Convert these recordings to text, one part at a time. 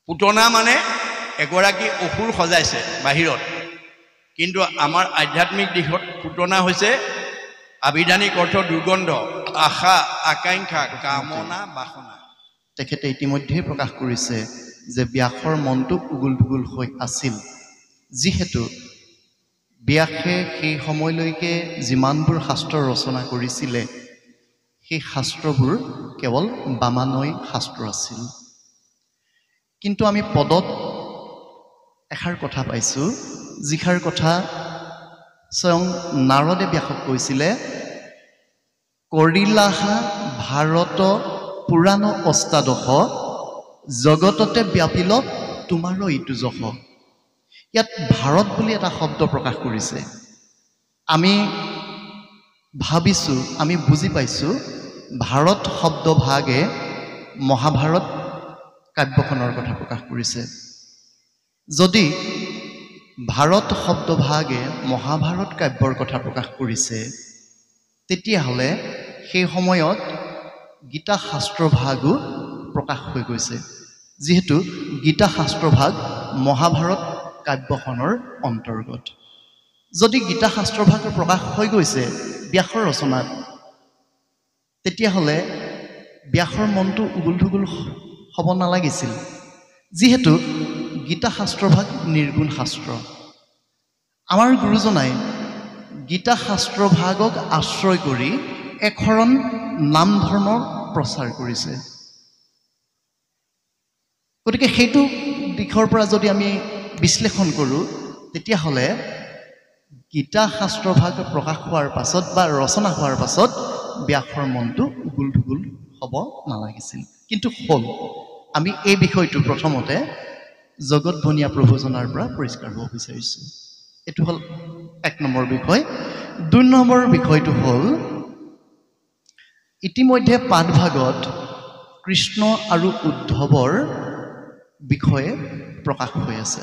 পুতনা মানে এগৰাকী অসুৰ সজাইছে বাহিৰত, কিন্তু আমাৰ আধ্যাত্মিক দিশত পুতনা হৈছে আবিধানিক অৰ্থ দুৰ্গন্ধ, আশা, আকাংক্ষা, কামনা, বাসনা। তেখেতে ইতিমধ্যে প্ৰকাশ কৰিছে যে ব্যাসৰ মনটো উগুল থুগুল হৈ আছিল, যিহেতু ব্যাসে সেই সময়লৈকে যিমানবোৰ শাস্ত্ৰ ৰচনা কৰিছিলে সেই শাস্ত্ৰবোৰ কেৱল বামানয় শাস্ত্ৰ আছিল। কিন্তু আমি পদত এষাৰ কথা পাইছোঁ, যিষাৰ কথা স্বয়ং নাৰদে ব্যাসক কৈছিলে, কৰিলাহা ভাৰত পুৰাণ অষ্টাদশ, জগততে ব্যাপিল তোমাৰ ইটো যশ। ইয়াত ভাৰত বুলি এটা শব্দ প্ৰকাশ কৰিছে। আমি ভাবিছোঁ, আমি বুজি পাইছোঁ ভাৰত শব্দভাগে মহাভাৰত কাব্যখনৰ কথা প্ৰকাশ কৰিছে। যদি ভাৰত শব্দভাগে মহাভাৰত কাব্যৰ কথা প্ৰকাশ কৰিছে, তেতিয়াহ'লে সেই সময়ত গীতা শাস্ত্ৰভাগো প্ৰকাশ হৈ গৈছে, যিহেতু গীতা শাস্ত্ৰভাগ মহাভাৰত কাব্যখনৰ অন্তৰ্গত। যদি গীতা শাস্ত্ৰভাগ প্ৰকাশ হৈ গৈছে ব্যাসৰ ৰচনাত, তেতিয়াহ'লে ব্যাসৰ মনটো উগুল থুগুল হ'ব নালাগিছিল, যিহেতু গীতা শাস্ত্ৰভাগ নিৰ্গুণ শাস্ত্ৰ। আমাৰ গুৰুজনাই গীতা শাস্ত্ৰভাগক আশ্ৰয় কৰি একশৰণ নাম ধৰ্ম প্ৰচাৰ কৰিছে। গতিকে সেইটো দিশৰ পৰা যদি আমি বিশ্লেষণ কৰোঁ, তেতিয়াহ'লে গীতা শাস্ত্ৰভাগ প্ৰকাশ হোৱাৰ পাছত বা ৰচনা হোৱাৰ পাছত ব্যাসৰ মনটো উগুল থুগুল হ'ব নালাগিছিল, কিন্তু হ'ল। আমি এই বিষয়টো প্ৰথমতে জগত বনীয়া প্ৰভুজনাৰ পৰা পৰিষ্কাৰ হ'ব বিচাৰিছোঁ। এইটো হ'ল 1 নম্বৰ বিষয়। 2 নম্বৰ বিষয়টো হ'ল, ইতিমধ্যে পাঠভাগত কৃষ্ণ আৰু উদ্ধৱৰ বিষয়ে প্ৰকাশ হৈ আছে।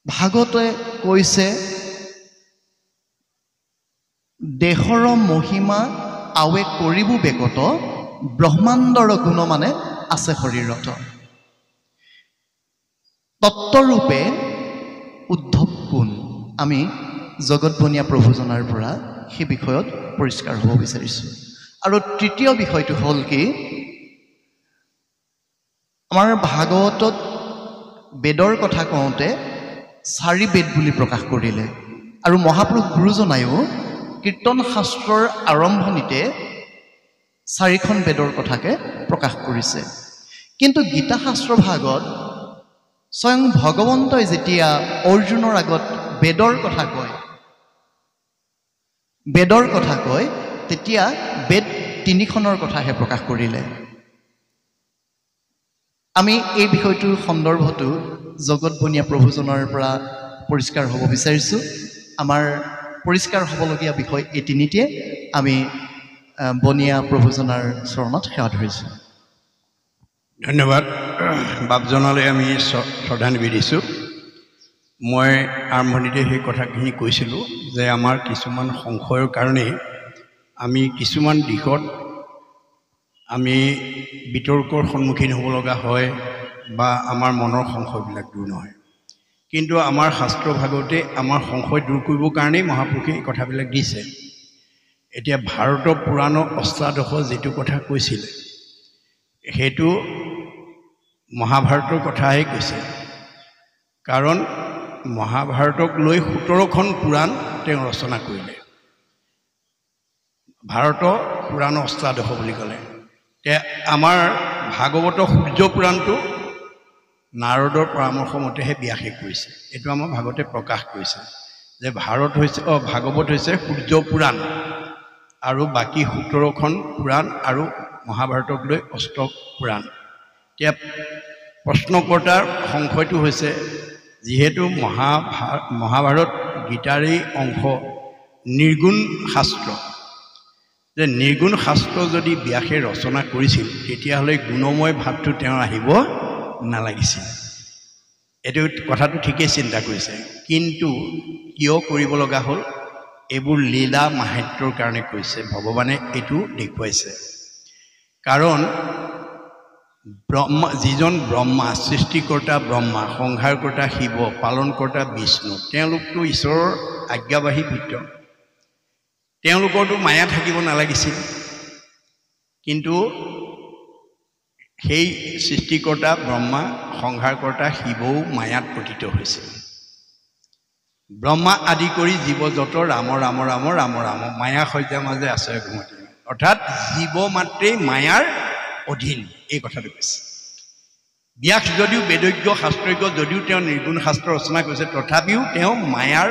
ভাগৱতে কৈছে, দেহৰ মহিমা আৱে কৰিব বেকত, ব্ৰহ্মাণ্ডৰ গুণ মানে আছে শৰীৰত। তত্ত্বৰূপে উদ্ধৱ কোন? আমি জগত বনীয়া প্ৰভুজনাৰ পৰা সেই বিষয়ত পৰিষ্কাৰ হ'ব বিচাৰিছোঁ। আৰু 3য় বিষয়টো হ'ল কি, আমাৰ ভাগৱতত বেদৰ কথা কওঁতে 4 বেদ বুলি প্ৰকাশ কৰিলে, আৰু মহাপুৰুষ গুৰুজনায়ো কীৰ্তন শাস্ত্ৰৰ আৰম্ভণিতে 4খন বেদৰ কথাকে প্ৰকাশ কৰিছে। কিন্তু গীতা শাস্ত্ৰ ভাগত স্বয়ং ভগৱন্তই যেতিয়া অৰ্জুনৰ আগত বেদৰ কথা কয়, তেতিয়া বেদ 3খনৰ কথাহে প্ৰকাশ কৰিলে। আমি এই বিষয়টোৰ সন্দৰ্ভতো জগত বনীয়া প্ৰভুজনৰ পৰা পৰিষ্কাৰ হ'ব বিচাৰিছোঁ। আমাৰ পৰিষ্কাৰ হ'বলগীয়া বিষয় এই 3টিয়ে। আমি বনীয়া প্ৰভুজনাৰ চৰণত সেৱা ধৰিছোঁ। ধন্যবাদ। বাপজনালৈ আমি শ্ৰদ্ধা নিবেদিছোঁ। মই আৰম্ভণিতে সেই কথাখিনি কৈছিলোঁ যে আমাৰ কিছুমান সংশয়ৰ কাৰণেই আমি কিছুমান দিশত আমি বিতৰ্কৰ সন্মুখীন হ'ব লগা হয় বা আমাৰ মনৰ সংশয়বিলাক দূৰ নহয়। কিন্তু আমাৰ শাস্ত্ৰভাগতে আমাৰ সংশয় দূৰ কৰিবৰ কাৰণেই মহাপুৰুষে এই কথাবিলাক দিছে। এতিয়া ভাৰত পুৰাণ অষ্টাদশ যিটো কথা কৈছিলে, সেইটো মহাভাৰতৰ কথাহে কৈছে। কাৰণ মহাভাৰতক লৈ 17খন পুৰাণ তেওঁ ৰচনা কৰিলে। ভাৰত পুৰাণ অষ্টাদশ বুলি ক'লে আমাৰ ভাগৱত সূৰ্য পুৰাণটো নাৰদৰ পৰামৰ্শ মতেহে ব্যাসে কৰিছে। এইটো আমাৰ ভাগৱতে প্ৰকাশ কৰিছে যে ভাগৱত হৈছে সূৰ্য পুৰাণ, আৰু বাকী 17খন পুৰাণ আৰু মহাভাৰতক লৈ অষ্ট পুৰাণ। এতিয়া প্ৰশ্নকৰ্তাৰ সংশয়টো হৈছে, যিহেতু মহাভাৰত গীতাৰেই অংশ, নিৰ্গুণ শাস্ত্ৰ, যে নিৰ্গুণ শাস্ত্ৰ যদি ব্যাসে ৰচনা কৰিছিল, তেতিয়াহ'লে গুণময় ভাৱটো তেওঁৰ আহিব নালাগিছিল। এইটো কথাটো ঠিকেই চিন্তা কৰিছে, কিন্তু কিয় কৰিব লগা হ'ল? এইবোৰ লীলা মাহাত্ম্যৰ কাৰণে কৈছে, ভগৱানে এইটো দেখুৱাইছে। কাৰণ ব্ৰহ্মা যিজন ব্ৰহ্মা সৃষ্টিকৰ্তা ব্ৰহ্মা সংহাৰকৰ্তা শিৱ পালনকৰ্তা বিষ্ণু তেওঁলোকতো ঈশ্বৰৰ আজ্ঞাবাহী ভিত্ৰ তেওঁলোকৰতো মায়া থাকিব নালাগিছিল কিন্তু সেই সৃষ্টিকৰ্তা ব্ৰহ্মা সংহাৰকৰ্তা শিৱও মায়াত পতিত হৈছিল ব্ৰহ্মা আদি কৰি জীৱ যত ৰাম ৰাম ৰাম ৰাম ৰাম মায়া সজ্জাৰ মাজে আছে ঘুমতি অৰ্থাৎ জীৱ মাত্ৰেই মায়াৰ অধীন এই কথাটো কৈছে ব্যাস যদিও বেদজ্ঞ শাস্ত্ৰজ্ঞ যদিও তেওঁ নিৰ্গুণ শাস্ত্ৰ ৰচনা কৰিছে তথাপিও তেওঁ মায়াৰ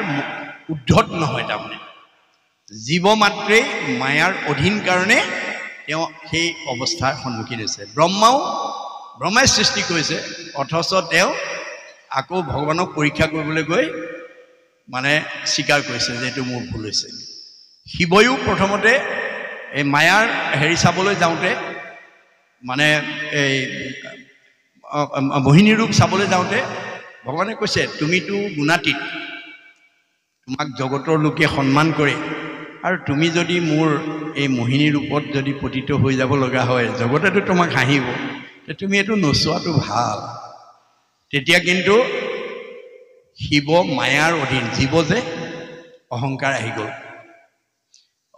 উদ্ধত নহয় তাৰমানে জীৱ মাত্ৰেই মায়াৰ অধীন কাৰণে তেওঁ সেই অৱস্থাৰ সন্মুখীন হৈছে ব্ৰহ্মাই সৃষ্টি কৰিছে অথচ তেওঁ আকৌ ভগৱানক পৰীক্ষা কৰিবলৈ গৈ মানে স্বীকাৰ কৰিছে যে এইটো মোৰ ভুল হৈছে শিৱয়ো প্ৰথমতে এই মায়াৰ হেৰি চাবলৈ যাওঁতে মানে এই মোহিনী ৰূপ চাবলৈ যাওঁতে ভগৱানে কৈছে তুমিতো গুণাতীত তোমাক জগতৰ লোকে সন্মান কৰে আৰু তুমি যদি মোৰ এই মোহিনী ৰূপত যদি পতিত হৈ যাব লগা হয় জগতেতো তোমাক হাঁহিব তুমি এইটো নচোৱাটো ভাল তেতিয়া কিন্তু শিৱ মায়াৰ অধীন জীৱ যে অহংকাৰ আহি গ'ল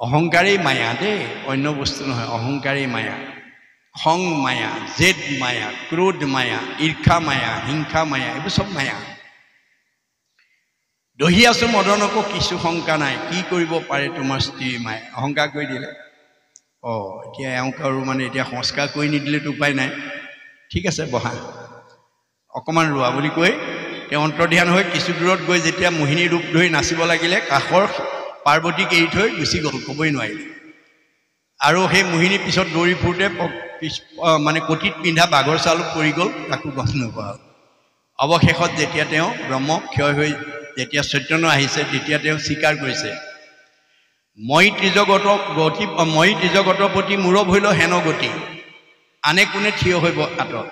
অহংকাৰেই মায়া দেই অন্য বস্তু নহয় অহংকাৰেই মায়া খং মায়া জেদ মায়া ক্ৰোধ মায়া ঈৰ্ষা মায়া হিংসা মায়া এইবোৰ চব মায়া দহি আছো মদনকো কিছু শংকা নাই কি কৰিব পাৰে তোমাৰ স্ত্ৰী মায়ে অহংকাৰ কৰি দিলে এতিয়া এওঁক আৰু মানে এতিয়া সংস্কাৰ কৰি নিদিলেতো উপায় নাই ঠিক আছে বহা অকণমান ৰোৱা বুলি কৈ তেওঁ অন্তৰ্ধান হৈ কিছু দূৰত গৈ যেতিয়া মোহিনী ৰূপ ধৰি নাচিব লাগিলে কাষৰ পাৰ্বতীক এৰি থৈ গুচি গ'ল ক'বই নোৱাৰিলে আৰু সেই মোহিনী পিছত দৌৰি ফুৰোঁতে মানে কটিত পিন্ধা বাঘৰ চাল পৰি গ'ল তাকো গম নোপোৱা অৱশেষত যেতিয়া তেওঁ ব্ৰহ্ম ক্ষয় হৈ যেতিয়া চৈতন্য আহিছে তেতিয়া তেওঁ স্বীকাৰ কৰিছে মই ত্ৰিজগতৰ প্ৰতি মূৰব হৈল হেন গতি আনে কোনে থিয় হৈব আঁতৰত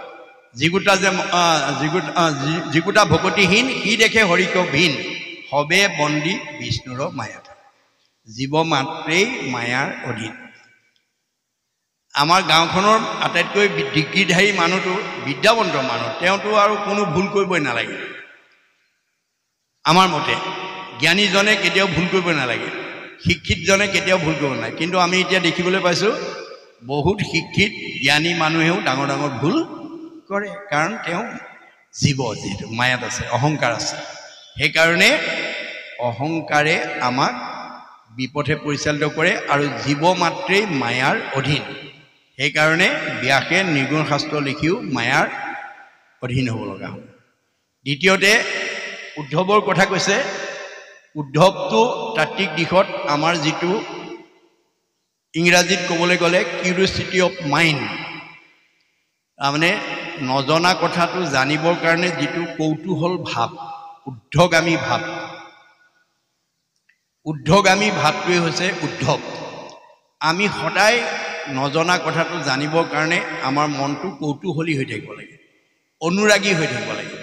যিগোটা ভকতিহীন সি দেখে হৰিক ভিন সবে বন্দী বিষ্ণুৰ মায়াত জীৱ মাত্ৰেই মায়াৰ অধীন আমাৰ গাঁওখনৰ আটাইতকৈ ডিগ্ৰীধাৰী মানুহটো বিদ্যাৱন্ত মানুহ তেওঁতো আৰু কোনো ভুল কৰিবই নালাগে আমাৰ মতে জ্ঞানীজনে কেতিয়াও ভুল কৰিব নালাগে শিক্ষিতজনে কেতিয়াও ভুল কৰিব নালাগে কিন্তু আমি এতিয়া দেখিবলৈ পাইছোঁ বহুত শিক্ষিত জ্ঞানী মানুহেও ডাঙৰ ডাঙৰ ভুল কৰে কাৰণ তেওঁ জীৱ যিহেতু মায়াত আছে অহংকাৰ আছে সেইকাৰণে অহংকাৰে আমাক বিপথে পৰিচালিত কৰে আৰু জীৱ মাত্ৰেই মায়াৰ অধীন সেইকাৰণে ব্যাসে নিৰ্গুণ শাস্ত্ৰ লিখিও মায়াৰ অধীন হ'ব লগা হ'ল দ্বিতীয়তে উদ্ধৱৰ কথা কৈছে উদ্ধৱটো তাত্ত্বিক দিশত আমাৰ যিটো ইংৰাজীত ক'বলৈ গ'লে কিউৰিয়চিটি অফ মাইণ্ড তাৰমানে নজনা কথাটো জানিবৰ কাৰণে যিটো কৌতূহল ভাৱ ঊৰ্ধ্বগামী ভাৱটোৱে হৈছে উদ্ধৱ আমি সদায় নজনা কথাটো জানিবৰ কাৰণে আমাৰ মনটো কৌতূহলী হৈ থাকিব লাগে অনুৰাগী হৈ থাকিব লাগে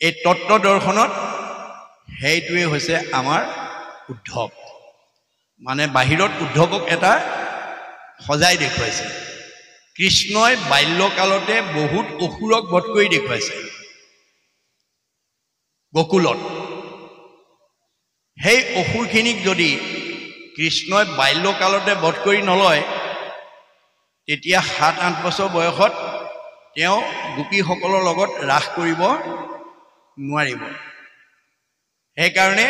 এই তত্ত্ব দৰ্শনত সেইটোৱে হৈছে আমাৰ উদ্ধৱ মানে বাহিৰত উদ্ধৱক এটা সজাই দেখুৱাইছে কৃষ্ণই বাল্যকালতে বহুত অসুৰক বধ কৰি দেখুৱাইছে গকুলত সেই অসুৰখিনিক যদি কৃষ্ণই বাল্যকালতে বধ কৰি নলয় তেতিয়া 7-8 বছৰ বয়সত তেওঁ গোপীসকলৰ লগত ৰাস কৰিব নোৱাৰিব সেইকাৰণে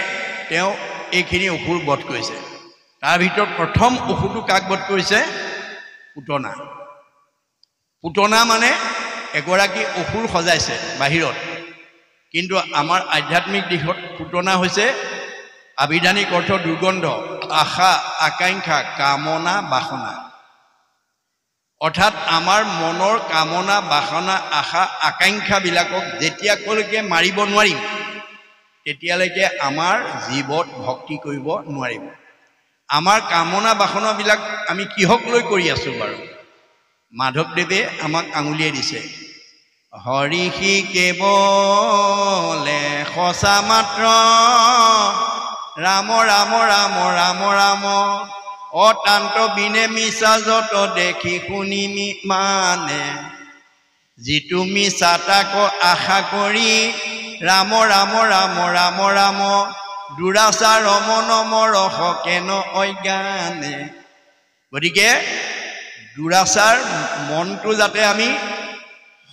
তেওঁ এইখিনি অসুৰ বধ কৰিছে তাৰ ভিতৰত প্ৰথম অসুৰটো কাক বধ কৰিছে পুতনা মানে এগৰাকী অসুৰ সজাইছে বাহিৰত কিন্তু আমাৰ আধ্যাত্মিক দিশত পুতনা হৈছে আবিধানিক অৰ্থ দুৰ্গন্ধ আশা আকাংক্ষা কামনা বাসনা অৰ্থাৎ আমাৰ মনৰ কামনা বাসনা আশা আকাংক্ষাবিলাকক যেতিয়ালৈকে মাৰিব নোৱাৰিম তেতিয়ালৈকে আমাৰ জীৱত ভক্তি কৰিব নোৱাৰিম আমাৰ কামনা বাসনাবিলাক আমি কিহক লৈ কৰি আছোঁ বাৰু মাধৱদেৱে আমাক আঙুলিয়াই দিছে হৰিষি কেৱলে সঁচা মাত্ৰ ৰাম ৰাম ৰাম ৰাম ৰাম অতান্ত বিনে মিছা যত দেখি শুনি মানে যিটো মিছা তাক আশা কৰি ৰাম ৰাম ৰাম ৰাম ৰাম দুৰাচাৰ ৰম নম ৰস কেন অজ্ঞানে। গতিকে দুৰাচাৰ মনটো যাতে আমি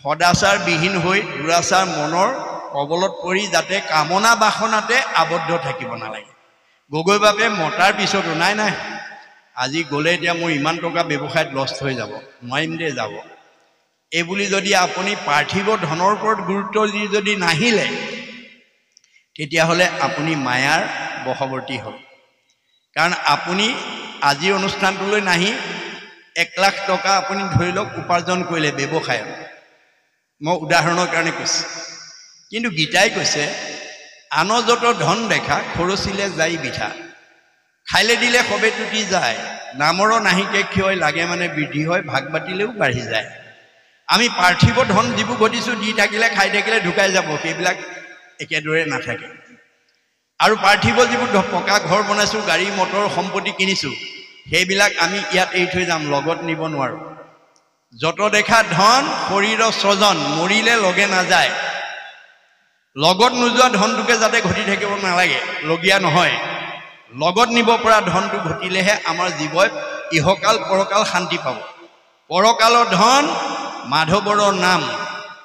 সদাচাৰ বিহীন হৈ দুৰাচাৰ মনৰ কবলত পৰি যাতে কামনা বাসনাতে আবদ্ধ থাকিব নালাগে। গগৈ বাবে মতাৰ পিছতো নাই নাই আজি গ'লে এতিয়া মোৰ ইমান টকা ব্যৱসায়ত লষ্ট হৈ যাব, নোৱাৰিম দে যাব, এইবুলি যদি আপুনি পাৰ্থিৱ ধনৰ ওপৰত গুৰুত্ব দি যদি নাহিলে তেতিয়াহ'লে আপুনি মায়াৰ বশৱৰ্তী হ'ল। কাৰণ আপুনি আজিৰ অনুষ্ঠানটোলৈ নাহি 1 লাখ টকা আপুনি ধৰি লওক উপাৰ্জন কৰিলে ব্যৱসায়ত, মই উদাহৰণৰ কাৰণে কৈছোঁ। কিন্তু গীতাই কৈছে আন যত ধন দেখা খৰচিলে যাই বিঠা, খাইলে দিলে সবে টুটি যায়, নামৰ নাহিকে ক্ষয় লাগে মানে বৃদ্ধি হয়, ভাগ বাতিলেও বাঢ়ি যায়। আমি পাৰ্থিৱ ধন যিবোৰ ঘটিছোঁ দি থাকিলে খাই থাকিলে ঢুকাই যাব, সেইবিলাক একেদৰে নাথাকে। আৰু পাৰ্থিৱ যিবোৰ পকা ঘৰ বনাইছোঁ, গাড়ী মটৰ সম্পত্তি কিনিছোঁ, সেইবিলাক আমি ইয়াত এৰি থৈ যাম, লগত নিব নোৱাৰোঁ। যত দেখা ধন শৰীৰৰ স্বজন, মৰিলে লগে নাযায়। লগত নোযোৱা ধনটোকে যাতে ঘটি থাকিব নালাগে, লগীয়া নহয়। লগত নিব পৰা ধনটো ঘটিলেহে আমাৰ জীৱই ইহকাল পৰকাল শান্তি পাব। পৰকালৰ ধন মাধৱৰ নাম,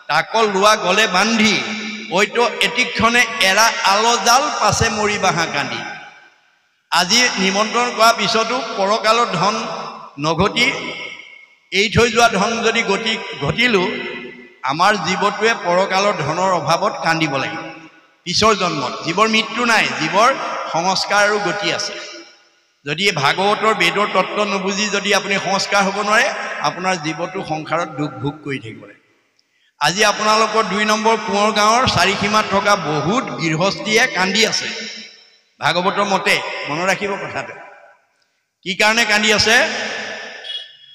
তাক লোৱা গলে বান্ধি, ঐতো এটিক্ষণে এৰা আলজাল পাছে মৰি বাহা কান্দি। আজি নিমন্ত্ৰণ কৰাৰ পিছতো পৰকালৰ ধন নঘটি এৰি থৈ যোৱা ধন যদি ঘটিলোঁ, আমাৰ জীৱটোৱে পৰকালৰ ধনৰ অভাৱত কান্দিব লাগিব। পিছৰ জন্মত জীৱৰ মৃত্যু নাই, জীৱৰ সংস্কাৰ আৰু গতি আছে। যদি ভাগৱতৰ বেদৰ তত্ত্ব নুবুজি যদি আপুনি সংস্কাৰ হ'ব নোৱাৰে, আপোনাৰ জীৱটো সংসাৰত দুখ ভোগ কৰি থাকিব লাগিব। আজি আপোনালোকৰ 2 নম্বৰ কোঁৱৰ গাঁৱৰ চাৰিসীমাত থকা বহুত গৃহস্থীয়ে কান্দি আছে ভাগৱতৰ মতে। মনত ৰাখিব কথাটো। কি কাৰণে কান্দি আছে?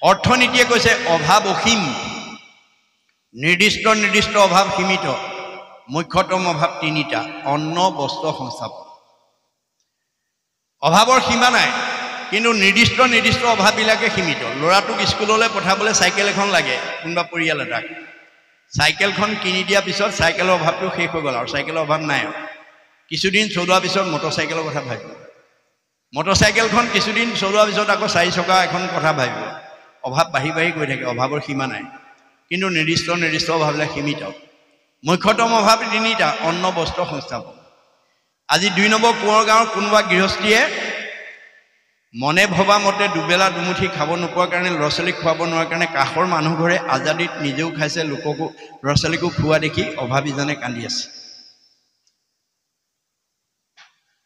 অৰ্থনীতিয়ে কৈছে অভাৱ অসীম, নিৰ্দিষ্ট অভাৱ সীমিত, মুখ্যতম অভাৱ 3টা: অন্ন, বস্ত্ৰ, সংস্থাপন। অভাৱৰ সীমা নাই, কিন্তু নিৰ্দিষ্ট অভাৱবিলাকে সীমিত। ল'ৰাটোক স্কুললৈ পঠাবলৈ চাইকেল এখন লাগে, কোনোবা পৰিয়াল এটাক। চাইকেলখন কিনি দিয়াৰ পিছত চাইকেলৰ অভাৱটো শেষ হৈ গ'ল, আৰু চাইকেলৰ অভাৱ নাই। কিছুদিন চলোৱাৰ পিছত মটৰচাইকেলৰ কথা ভাবিব, মটৰচাইকেলখন কিছুদিন চলোৱাৰ পিছত আকৌ 4 চকা এখন কথা ভাবিব। অভাৱ বাঢ়ি গৈ থাকে, অভাৱৰ সীমা নাই, কিন্তু নিৰ্দিষ্ট অভাৱবিলাক সীমিত। মুখ্যতম অভাৱ 3টা: অন্ন, বস্ত্ৰ, সংস্থাপন। আজি 2 নম্বৰ কোঁৱৰ গাঁৱৰ কোনোবা গৃহস্থীয়ে মনে ভবা মতে দুবেলা দুমুঠি খাব নোপোৱাৰ কাৰণে, ল'ৰা ছোৱালীক খুৱাব নোৱাৰাৰ কাৰণে কাষৰ মানুহ ঘৰে আজাদিত নিজেও খাইছে, লোককো ল'ৰা ছোৱালীকো খোৱা দেখি অভাৱীজনে কান্দি আছে।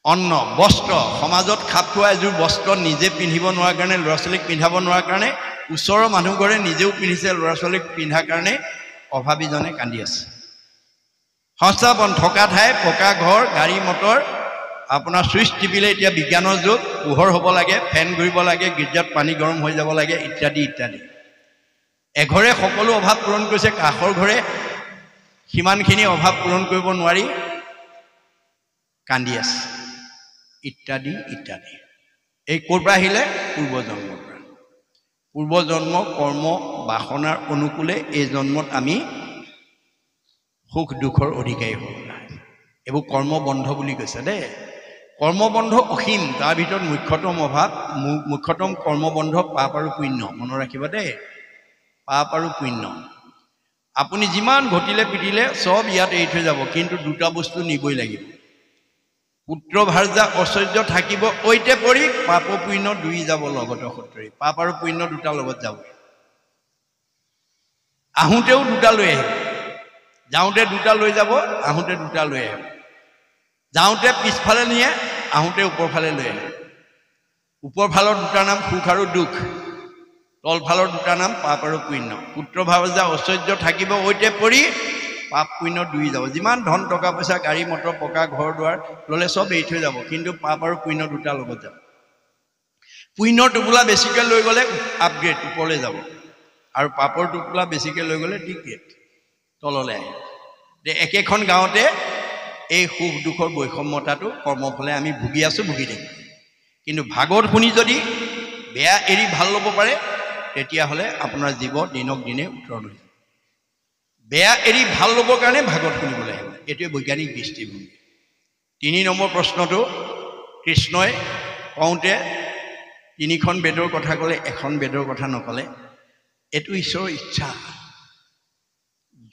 অন্ন, বস্ত্ৰ, সমাজত খাপ খোৱা এযোৰ বস্ত্ৰ নিজে পিন্ধিব নোৱাৰাৰ কাৰণে, ল'ৰা ছোৱালীক পিন্ধাব নোৱাৰাৰ কাৰণে, ওচৰৰ মানুহ ঘৰে নিজেও পিন্ধিছে, ল'ৰা ছোৱালীক পিন্ধাৰ কাৰণে অভাৱীজনে কান্দি আছে। সংস্থাপন, থকা ঠাই, পকা ঘৰ, গাড়ী মটৰ, আপোনাৰ চুইচ টিপিলে এতিয়া বিজ্ঞানৰ যুগ, পোহৰ হ'ব লাগে, ফেন ঘূৰিব লাগে, গীৰ্জাত পানী গৰম হৈ যাব লাগে, ইত্যাদি ইত্যাদি। এঘৰে সকলো অভাৱ পূৰণ কৰিছে, কাষৰ ঘৰে সিমানখিনি অভাৱ পূৰণ কৰিব নোৱাৰি কান্দি আছে, ইত্যাদি ইত্যাদি। এই ক'ৰ পৰা আহিলে? পূৰ্বজন্মৰ পৰা। পূৰ্বজন্ম কৰ্ম বাসনাৰ অনুকূলে এই জন্মত আমি সুখ দুখৰ অধিকাৰী হ'ব লাগে। এইবোৰ কৰ্মবন্ধ বুলি কৈছে দেই। কৰ্মবন্ধ অসীম, তাৰ ভিতৰত মুখ্যতম কৰ্মবন্ধ পাপ আৰু পুণ্য। মনত ৰাখিবা দেই, পাপ আৰু পুণ্য। আপুনি যিমান ঘটিলে পিটিলে চব ইয়াত এৰি থৈ যাব, কিন্তু 2টা বস্তু নিবই লাগিব। পুত্ৰ ভাৰ্যা ঐশ্বৰ্য থাকিব ঐতে পৰি, পাপ পুণ্য 2 যাব লগতে সত্তৰি। পাপ আৰু পুণ্য 2টা লগত যাব। আহোঁতেও 2টা লৈ আহিব, যাওঁতে 2টা লৈ যাব, আহোঁতে 2টা লৈ আহিব। যাওঁতে পিছফালে নিয়ে, আহোঁতে ওপৰফালে লৈ আহে। ওপৰফালৰ 2টা নাম সুখ আৰু দুখ, তলফালৰ 2টা নাম পাপ আৰু পুণ্য। পুত্ৰ ভাৰ্যা ঐশ্বৰ্য থাকিব ঐতে পৰি, পাপ পুণ্য 2 যাব। যিমান ধন টকা পইচা গাড়ী মটৰ পকা ঘৰ দুৱাৰ ল'লে চব এৰি থৈ যাব, কিন্তু পাপ আৰু পুণ্য 2টা লগত যাব। পুণ্যৰ টোপোলা বেছিকৈ লৈ গ'লে আপগ্ৰেড, ওপৰলৈ যাব, আৰু পাপৰ টোপোলা বেছিকৈ লৈ গ'লে ডিগ্ৰেড, তললৈ আহে। একেখন গাঁৱতে এই সুখ দুখৰ বৈষম্যতাটো কৰ্মফলে আমি ভুগি আছোঁ, ভুগি থাকিম। কিন্তু ভাগৱত শুনি যদি বেয়া এৰি ভাল ল'ব পাৰে, তেতিয়াহ'লে আপোনাৰ জীৱ দিনক দিনে উত্তৰণ হৈ যাব। বেয়া এৰি ভাল ল'বৰ কাৰণে ভাগৱত শুনিবলৈ আহিব। এইটোৱে বৈজ্ঞানিক দৃষ্টিভংগী। 3 নম্বৰ প্ৰশ্নটো কৃষ্ণই কওঁতে 3খন বেদৰ কথা ক'লে, 1খন বেদৰ কথা নক'লে। এইটো ঈশ্বৰৰ ইচ্ছা।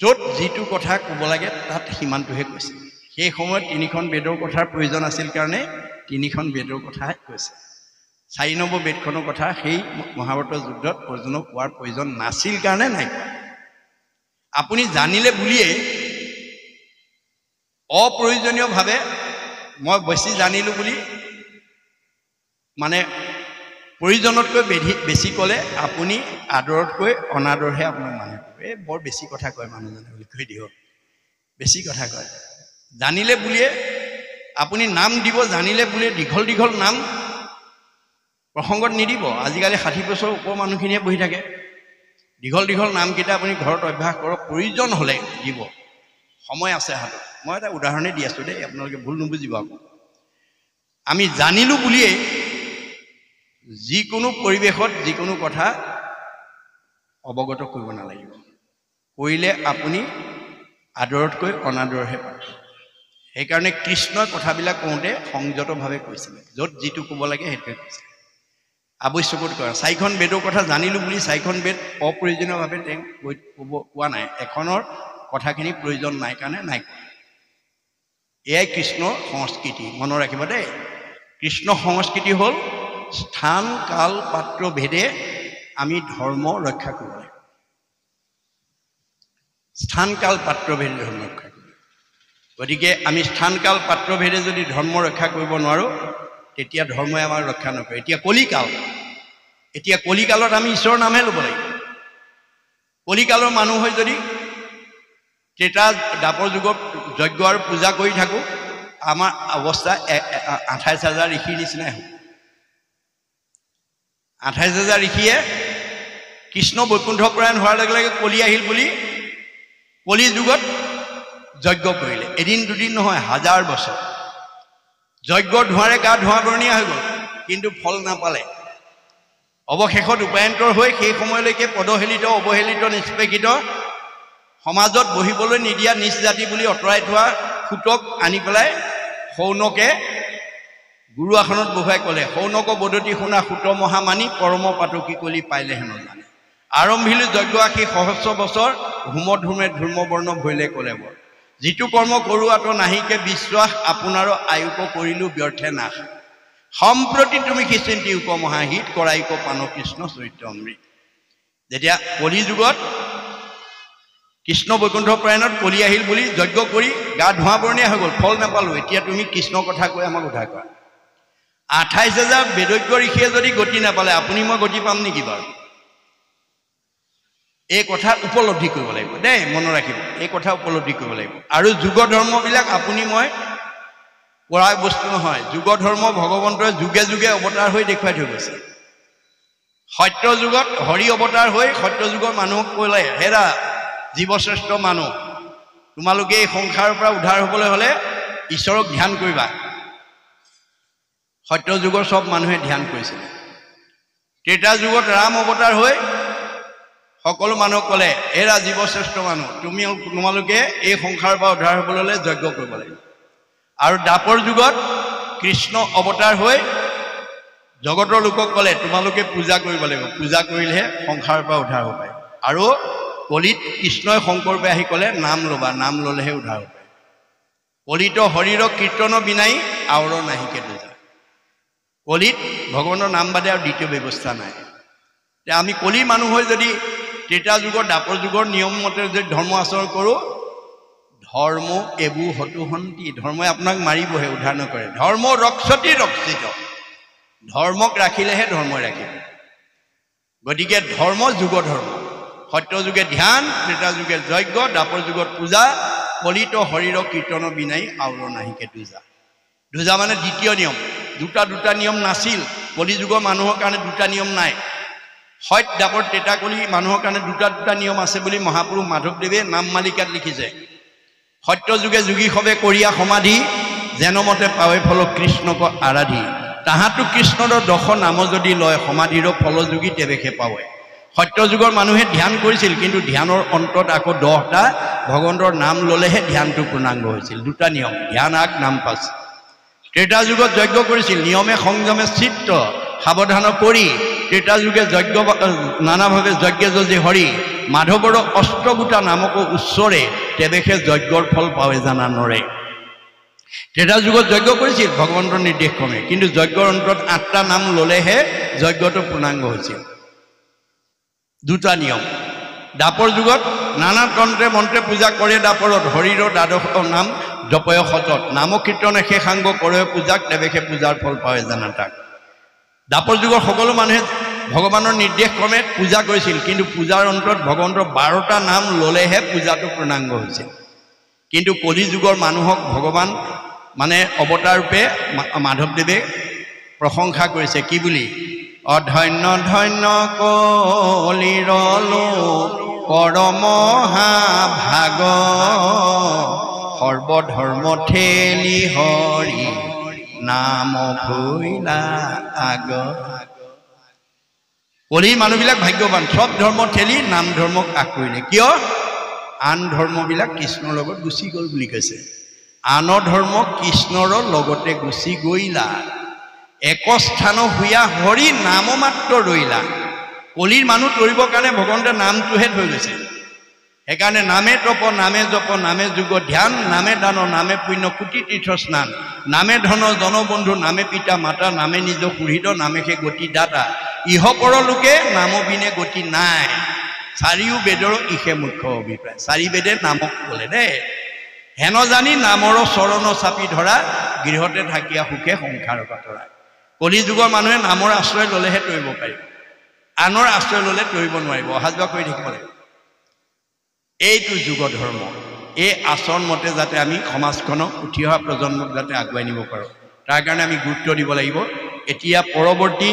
য'ত যিটো কথা ক'ব লাগে তাত সিমানটোহে কৈছে। সেই সময়ত 3খন বেদৰ কথাৰ প্ৰয়োজন আছিল কাৰণে 3খন বেদৰ কথাহে কৈছে। 4 নম্বৰ বেদখনৰ কথা সেই মহাভাৰতৰ যুদ্ধত অৰ্জুনক কোৱাৰ প্ৰয়োজন নাছিল কাৰণে নাই কোৱা। আপুনি জানিলে বুলিয়ে অপ্ৰয়োজনীয়ভাৱে মই বেছি জানিলোঁ বুলি মানে প্ৰয়োজনতকৈ বেছি ক'লে আপুনি আদৰতকৈ অনাদৰহে আপোনাক মানুহে কৰিব। এই বৰ বেছি কথা কয় মানুহজনে বুলি কৈ দিয়ক, বেছি কথা কয়। জানিলে বুলিয়ে আপুনি নাম দিব, জানিলে বুলিয়ে দীঘল দীঘল নাম প্ৰসংগত নিদিব। আজিকালি 60 বছৰ ওপৰ মানুহখিনিয়ে বহি থাকে। দীঘল দীঘল নামকেইটা আপুনি ঘৰত অভ্যাস কৰক, প্ৰয়োজন হ'লে দিব, সময় আছে হাতত। মই এটা উদাহৰণে দি আছোঁ দেই, আপোনালোকে ভুল নুবুজিব। আকৌ আমি জানিলোঁ বুলিয়েই যিকোনো পৰিৱেশত যিকোনো কথা অৱগত কৰিব নালাগিব। কৰিলে আপুনি আদৰতকৈ অনাদৰহে পাব। সেইকাৰণে কৃষ্ণই কথাবিলাক কওঁতে সংযতভাৱে কৈছিলে, য'ত যিটো ক'ব লাগে সেইটোৱে কৈছে, আৱশ্যকত কৰা। 4খন বেদৰ কথা জানিলোঁ বুলি 4খন বেদ অপ্ৰয়োজনীয়ভাৱে তেওঁ কোৱা নাই। এখনৰ কথাখিনি প্ৰয়োজন নাই কাৰণে নাই কোৱা। এয়াই কৃষ্ণ সংস্কৃতি। মনত ৰাখিব দেই, কৃষ্ণ সংস্কৃতি হ'ল স্থান কাল পাত্ৰ ভেদে আমি ধৰ্ম ৰক্ষা কৰিব লাগিব। স্থান কাল পাত্ৰ ভেদে ধৰ্ম ৰক্ষা কৰিব। গতিকে আমি স্থান কাল পাত্ৰ ভেদে যদি ধৰ্ম ৰক্ষা কৰিব নোৱাৰোঁ তেতিয়া ধৰ্মই আমাক ৰক্ষা নকৰে। এতিয়া কলিকাল, এতিয়া কলিকালত আমি ঈশ্বৰৰ নামহে ল'ব লাগিব। কলিকালৰ মানুহ হৈ যদি ত্ৰেতা দ্বাপৰ যুগত যজ্ঞ আৰু পূজা কৰি থাকোঁ, আমাৰ অৱস্থা 28,000 ঋষিৰ নিচিনাই হ'ব। 28,000 ঋষিয়ে কৃষ্ণ বৈকুণ্ঠপৰায়ণ হোৱাৰ লগে লগে কলি আহিল বুলি কলি যুগত যজ্ঞ কৰিলে। এদিন দুদিন নহয়, 1000 বছৰ যজ্ঞ ধোঁৱাৰে গা ধোঁৱা বৰণীয়া হৈ গ'ল, কিন্তু ফল নাপালে। অৱশেষত উপায়ন্তৰ হৈ সেই সময়লৈকে পদহেলিত অৱহেলিত নিষ্পেষিত সমাজত বহিবলৈ নিদিয়া নিজ জাতি বুলি আঁতৰাই থোৱা সূতক আনি পেলাই সৌনকে গুৰু আসনত বহুৱাই ক'লে, সৌনক বদতি শুনা সূত মহামানি পৰম পাতকী কলি পাইলেহে নজানে। আৰম্ভিলোঁ যজ্ঞ আশী সহস্ৰ বছৰ, হোম ধূমে ধূৰ্মবৰ্ণ ভৈলে ক'লে বৰ। যিটো কৰ্ম কৰোৱাটো নাহিকে বিশ্বাস, আপোনাৰো আয়ুক কৰিলোঁ ব্যৰ্থে নাশ। সম্প্ৰতি তুমি খিচিন্তি উপমহাহিত কৰাইক পান কৃষ্ণ চৰিত্ৰ অমৃত। যেতিয়া কলি যুগত কৃষ্ণ বৈকুণ্ঠপৰায়ণত কলি আহিল বুলি যজ্ঞ কৰি গা ধোঁৱা বৰণীয়া হৈ গ'ল, ফল নাপালোঁ। এতিয়া তুমি কৃষ্ণৰ কথা কৈ আমাক উদ্ধাৰ কৰা। 28,000 বেদজ্ঞ ঋষিয়ে যদি গতি নাপালে, আপুনি মই গতি পাম নেকি বাৰু? এই কথা উপলব্ধি কৰিব লাগিব দেই, মনত ৰাখিব। এই কথা উপলব্ধি কৰিব লাগিব। আৰু যুগ ধৰ্মবিলাক আপুনি মই কৰা বস্তু নহয়। যুগ ধৰ্ম ভগৱন্তই যুগে যুগে অৱতাৰ হৈ দেখুৱাই থৈ গৈছে। সত্য যুগত হৰি অৱতাৰ হৈ সত্য যুগৰ মানুহক ক'লে, হেৰা জীৱশ্ৰেষ্ঠ মানুহ, তোমালোকে এই সংসাৰৰ পৰা উদ্ধাৰ হ'বলৈ হ'লে ঈশ্বৰক ধ্যান কৰিবা। সত্য যুগৰ চব মানুহে ধ্যান কৰিছিলে। ত্ৰেতা যুগত ৰাম অৱতাৰ হৈ সকলো মানুহক ক'লে, হেৰা জীৱশ্ৰেষ্ঠ মানুহ, তোমালোকে এই সংসাৰৰ পৰা উদ্ধাৰ হ'বলৈ হ'লে যজ্ঞ কৰিব লাগিব। আৰু দ্বাপৰ যুগত কৃষ্ণ অৱতাৰ হৈ জগতৰ লোকক ক'লে, তোমালোকে পূজা কৰিব লাগিব, পূজা কৰিলেহে সংসাৰৰ পৰা উদ্ধাৰ হ'ব পাৰে। আৰু কলিত কৃষ্ণই শংকৰপে আহি ক'লে, নাম ল'বা, নাম ল'লেহে উদ্ধাৰ হ'ব পাৰে। কলিত শৰীৰ কীৰ্তন বিনাই আওৰ নাহিকে দুজা। কলিত ভগৱানৰ নাম বাদে আৰু দ্বিতীয় ব্যৱস্থা নাই। এতিয়া আমি কলিৰ মানুহ হৈ যদি ত্ৰেতা যুগৰ দ্বাপৰ যুগৰ নিয়ম মতে যদি ধৰ্ম আচৰণ কৰোঁ, ধৰ্ম এবু হতু হন্তি, ধৰ্মই আপোনাক মাৰিবহে, উদ্ধাৰ নকৰে। ধৰ্ম ৰক্ষতি ৰক্ষিত, ধৰ্মক ৰাখিলেহে ধৰ্মই ৰাখিব। গতিকে ধৰ্ম যুগ ধৰ্ম, সত্য যুগে ধ্যান, ত্ৰেতা যুগে যজ্ঞ, দ্বাপৰ যুগত পূজা, কলিত শৰীৰ কীৰ্তন বিনাই আওৰ নাহিকে দুজা। দুজা মানে দ্বিতীয় নিয়ম। দুটা নিয়ম নাছিল। কলি যুগৰ মানুহৰ কাৰণে দুটা নিয়ম নাই। সত্য দ্বাপৰ ত্ৰেতা কলি মানুহৰ কাৰণে দুটা নিয়ম আছে বুলি মহাপুৰুষ মাধৱদেৱে নাম মালিকাত লিখিছে। সত্য যুগে যোগী সবে কৰিয়া সমাধি, যেনমতে পাৱে ফল কৃষ্ণক আৰাধি। তাহাঁতো কৃষ্ণৰ দশ নাম যদি লয়, সমাধিৰ ফল যোগী তেৱেহে পাৱে। সত্য যুগৰ মানুহে ধ্যান কৰিছিল, কিন্তু ধ্যানৰ অন্তত আকৌ 10টা ভগৱন্তৰ নাম ল'লেহে ধ্যানটো পূৰ্ণাংগ হৈছিল। দুটা নিয়ম, ধ্যান আগ নাম পাছ। ত্ৰেতা যুগত যজ্ঞ কৰিছিল, নিয়মে সংযমে চিত্ত সাৱধান কৰি ত্ৰেতা যুগে যজ্ঞ নানাভাৱে যজ্ঞ যজি হৰি মাধৱৰ অষ্টগোটা নামক উচ্চৰে তেৱেহে যজ্ঞৰ ফল পাৱে জানা নৰে। ত্ৰেতা যুগত যজ্ঞ কৰিছিল ভগৱন্তৰ নিৰ্দেশক্ৰমে, কিন্তু যজ্ঞৰ অন্তত 8টা নাম ল'লেহে যজ্ঞটো পূৰ্ণাংগ হৈছিল। দুটা নিয়ম। দাপৰ যুগত নানা তন্ত্ৰে মন্ত্ৰে পূজা কৰে দাপৰত, হৰিৰ দ্বাদশ নাম জপয় সতত, নাম কীৰ্তনে শেষাংগ কৰে পূজাক তেৱেহে পূজাৰ ফল পাৱে জানা তাক। দাপৰ যুগৰ সকলো মানুহে ভগৱানৰ নিৰ্দেশক্ৰমে পূজা কৰিছিল, কিন্তু পূজাৰ অন্তত ভগৱন্তৰ 12টা নাম ল'লেহে পূজাটো পূৰ্ণাংগ হৈছিল। কিন্তু কলি যুগৰ মানুহক ভগৱান মানে অৱতাৰৰূপে মাধৱদেৱে প্ৰশংসা কৰিছে কি বুলি? অধন্য ধন্য কলিৰ লোক কৰমহা ভাগ, সৰ্বধৰ্ম ঠেলি হৰি নাম ভৈলা আগ। কলিৰ মানুহবিলাক ভাগ্যৱান, চব ধৰ্ম ঠেলি নাম ধৰ্মক আগ কৰিলে। কিয়? আন ধৰ্মবিলাক কৃষ্ণৰ লগত গুচি গ'ল বুলি কৈছে। আন ধৰ্ম কৃষ্ণৰ লগতে গুচি গৈলা, এক স্থান হুয়া হৰি নাম মাত্ৰ ৰৈলা। কলিৰ মানুহ তৰিবৰ কাৰণে ভগৱন্তে নামটোহে থৈ গৈছে। সেইকাৰণে নামে তপ নামে জপ নামে যোগ ধ্যান, নামে দান নামে পুণ্য কোটি তীৰ্থ স্নান, নামে ধন জনবন্ধু নামে পিতা মাতা, নামে নিজ সুহৃদ নামে সে গতি দাতা। ইহ পৰ লোকে নাম বিনে গতি নাই, চাৰিও বেদৰ ইহে মুখ্য অভিপ্ৰায়। 4 বেদে নামক ক'লে দেই। হেন জানি নামৰ চৰণ চাপি ধৰা, গৃহতে থাকিয়া সুখে সংসাৰ পাতৰা। কলি যুগৰ মানুহে নামৰ আশ্ৰয় ল'লেহে তৰিব পাৰিব, আনৰ আশ্ৰয় ল'লে তৰিব নোৱাৰিব, অহা যোৱা কৰি থাকিব লাগিব। এইটো যুগ ধৰ্ম। এই আচৰণ মতে যাতে আমি সমাজখনক উঠি অহা প্ৰজন্মক যাতে আগুৱাই নিব পাৰোঁ, তাৰ কাৰণে আমি গুৰুত্ব দিব লাগিব। এতিয়া পৰৱৰ্তী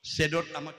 ছেদত আমাক